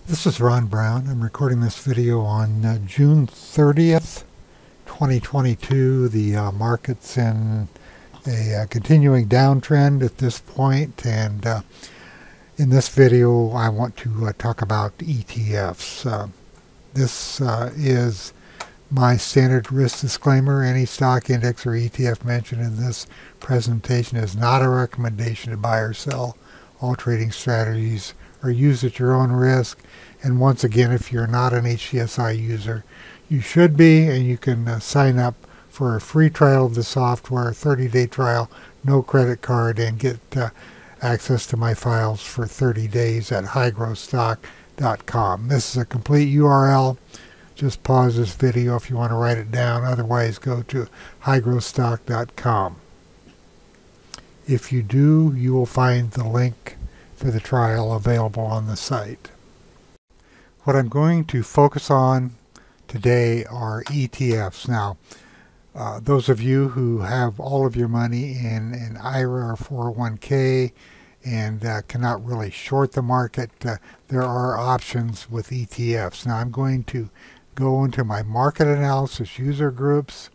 This is Ron Brown. I'm recording this video on June 30th, 2022. The market's in a continuing downtrend at this point, and in this video I want to talk about ETFs. This is my standard risk disclaimer. Any stock, index, or ETF mentioned in this presentation is not a recommendation to buy or sell. All trading strategies are used at your own risk. And once again, if you're not an HDSI user, you should be, and you can sign up for a free trial of the software, 30-day trial, no credit card, and get access to my files for 30 days at highgrowthstock.com. This is a complete URL. Just pause this video if you want to write it down. Otherwise, go to highgrowthstock.com. If you do, you will find the link for the trial available on the site. What I'm going to focus on today are ETFs. Now, those of you who have all of your money in an IRA or 401k and cannot really short the market, there are options with ETFs. Now, I'm going to go into my market analysis user groups,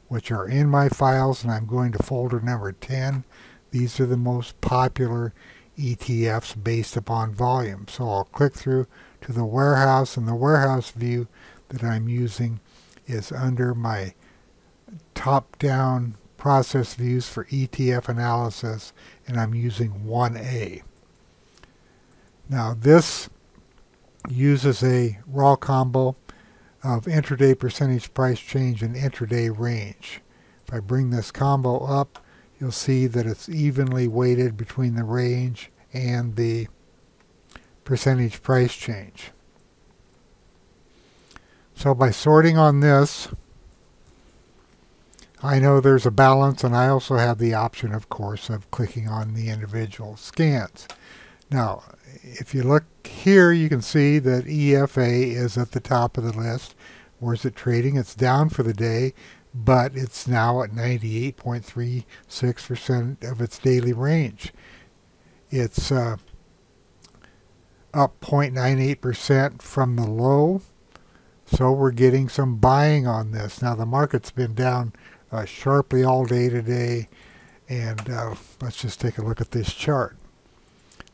which are in my files, and I'm going to folder number 10. These are the most popular ETFs based upon volume. So I'll click through to the warehouse, and the warehouse view that I'm using is under my top-down process views for ETF analysis, and I'm using 1A. Now this uses a raw combo of intraday percentage price change and intraday range. If I bring this combo up, you'll see that it's evenly weighted between the range and the percentage price change. So by sorting on this, I know there's a balance, and I also have the option, of course, of clicking on the individual scans. Now, if you look here, you can see that EFA is at the top of the list. Where's it trading? It's down for the day, but it's now at 98.36% of its daily range. It's up 0.98% from the low, so we're getting some buying on this. Now the market's been down sharply all day today, and let's just take a look at this chart.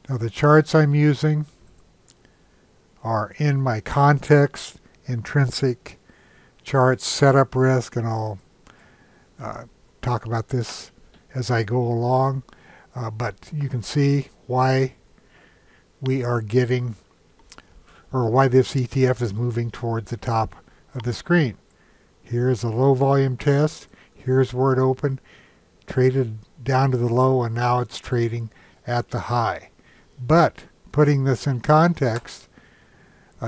Now the charts I'm using are in my context intrinsic charts, setup risk, and I'll talk about this as I go along. But you can see why we are getting, or why this ETF is moving towards the top of the screen. Here's a low volume test. Here's where it opened, traded down to the low, and now it's trading at the high. But putting this in context,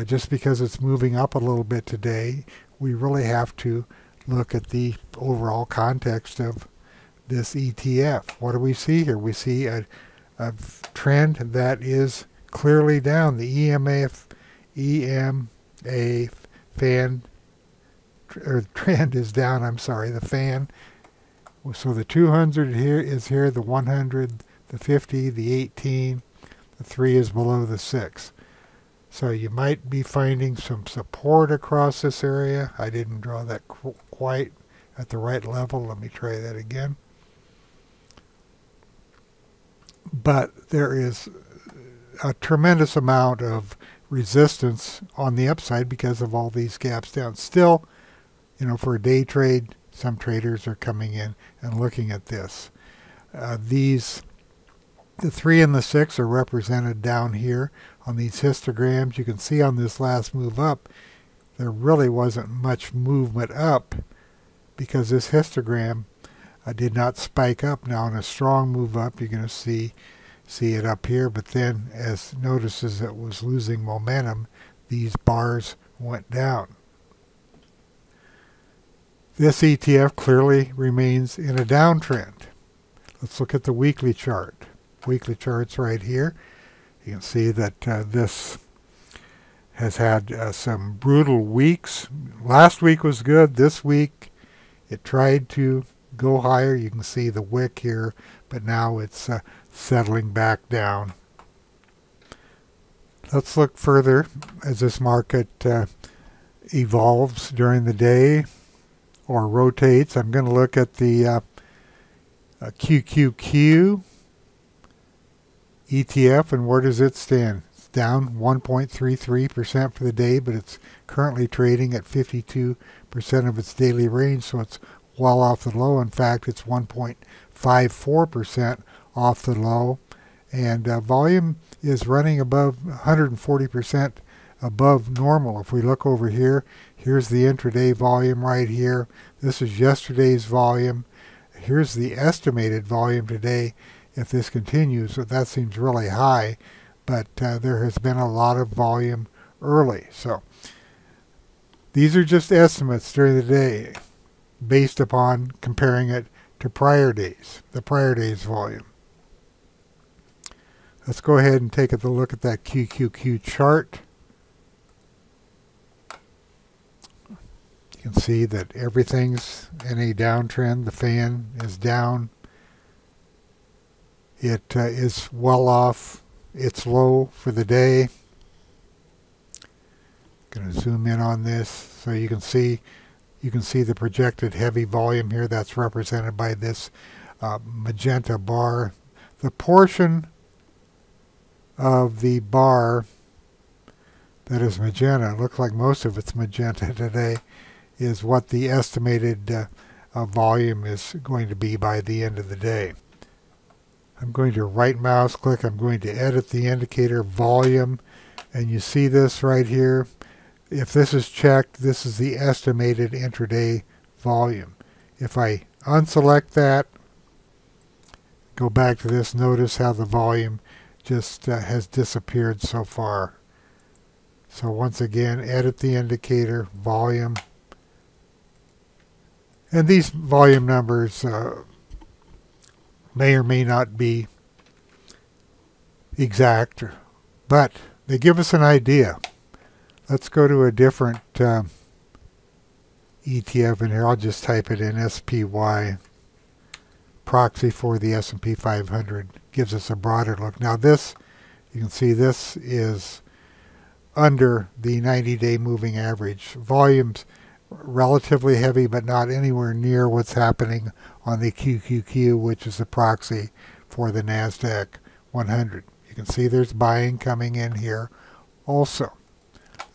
just because it's moving up a little bit today, we really have to look at the overall context of this ETF. What do we see here? We see a trend that is clearly down. The EMA fan, or trend is down, I'm sorry, the fan. So the 200 here is here, the 100, the 50, the 18, the 3 is below the 6. So you might be finding some support across this area. I didn't draw that quite at the right level. Let me try that again. But there is a tremendous amount of resistance on the upside because of all these gaps down. Still, you know, for a day trade, some traders are coming in and looking at this. The 3 and the 6 are represented down here on these histograms. You can see on this last move up, there really wasn't much movement up because this histogram did not spike up. Now in a strong move up, you're going to see it up here, but then as notices it was losing momentum, these bars went down. This ETF clearly remains in a downtrend. Let's look at the weekly chart. Weekly charts right here. You can see that this has had some brutal weeks. Last week was good. This week it tried to go higher. You can see the wick here, but now it's settling back down. Let's look further as this market evolves during the day or rotates. I'm going to look at the QQQ ETF, and where does it stand? It's down 1.33% for the day, but it's currently trading at 52% of its daily range, so it's well off the low. In fact, it's 1.54% off the low, and volume is running above 140% above normal. If we look over here, here's the intraday volume right here. This is yesterday's volume. Here's the estimated volume today. If this continues, that seems really high, but there has been a lot of volume early. So these are just estimates during the day based upon comparing it to prior days, the prior day's volume. Let's go ahead and take a look at that QQQ chart. You can see that everything's in a downtrend. The fan is down. It is well off its low for the day. Going to zoom in on this so you can see the projected heavy volume here. That's represented by this magenta bar. The portion of the bar that is magenta, it looks like most of it's magenta today, is what the estimated volume is going to be by the end of the day. I'm going to right mouse click, I'm going to edit the indicator volume, and you see this right here. If this is checked, this is the estimated intraday volume. If I unselect that, go back to this, notice how the volume just has disappeared so far. So once again, edit the indicator volume. And these volume numbers may or may not be exact, but they give us an idea. Let's go to a different ETF in here. I'll just type it in, SPY, proxy for the S&P 500. Gives us a broader look. Now this, you can see this is under the 90-day moving average. Volume's relatively heavy, but not anywhere near what's happening on the QQQ, which is the proxy for the NASDAQ 100. You can see there's buying coming in here also.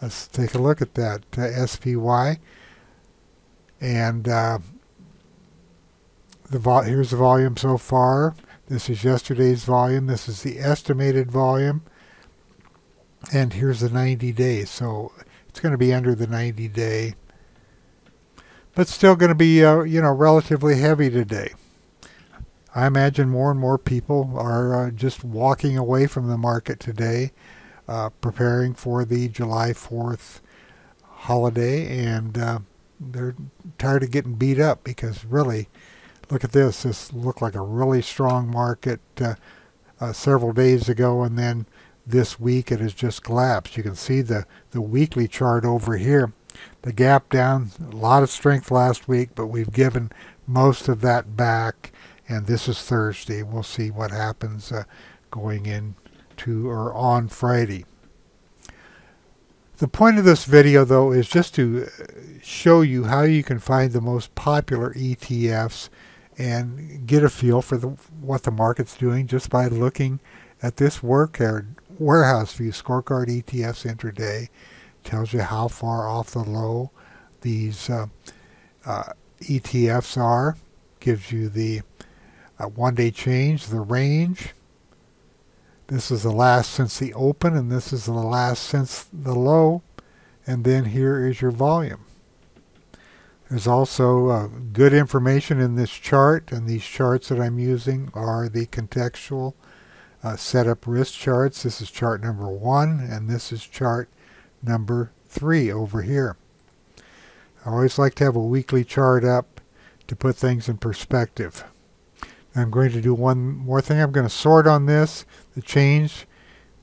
Let's take a look at that SPY, and here's the volume so far. This is yesterday's volume. This is the estimated volume, and here's the 90 days. So it's going to be under the 90-day, but still going to be relatively heavy today. I imagine more and more people are just walking away from the market today, preparing for the July 4th holiday, and they're tired of getting beat up because really, look at this. This looked like a really strong market several days ago, and then this week it has just collapsed. You can see the weekly chart over here. The gap down, a lot of strength last week, but we've given most of that back, and this is Thursday. We'll see what happens going into or on Friday. The point of this video, though, is just to show you how you can find the most popular ETFs and get a feel for what the market's doing just by looking at this warehouse view scorecard. ETFs intraday tells you how far off the low these ETFs are, gives you the one-day change, the range. This is the last since the open, and this is the last since the low, and then here is your volume. There's also good information in this chart, and these charts that I'm using are the contextual setup risk charts. This is chart number 1, and this is chart number 3 over here. I always like to have a weekly chart up to put things in perspective. I'm going to do one more thing. I'm going to sort on this, the change,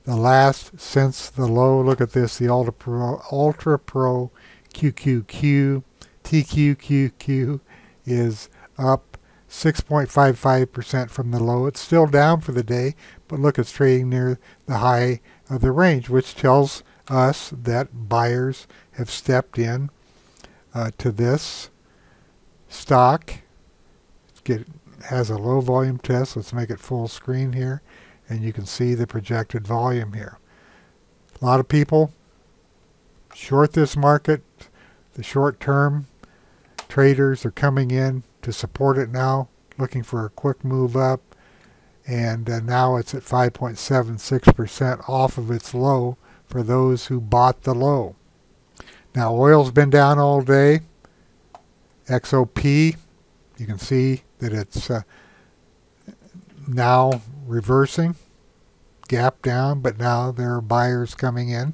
the last since the low. Look at this, the Ultra Pro QQQ. TQQQ is up 6.55% from the low. It's still down for the day, but look, it's trading near the high of the range, which tells us that buyers have stepped in to this stock. It has a low volume test. Let's make it full screen here, and you can see the projected volume here. A lot of people short this market. The short-term traders are coming in to support it now, looking for a quick move up, and now it's at 5.76% off of its low for those who bought the low. Now oil's been down all day. XOP, you can see that it's now reversing, gap down, but now there are buyers coming in.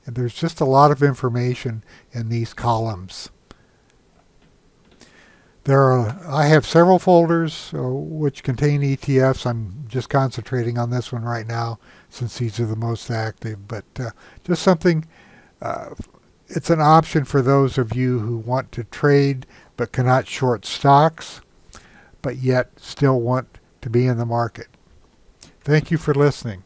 And there's just a lot of information in these columns. I have several folders which contain ETFs. I'm just concentrating on this one right now since these are the most active. But just something, it's an option for those of you who want to trade but cannot short stocks, but yet still want to be in the market. Thank you for listening.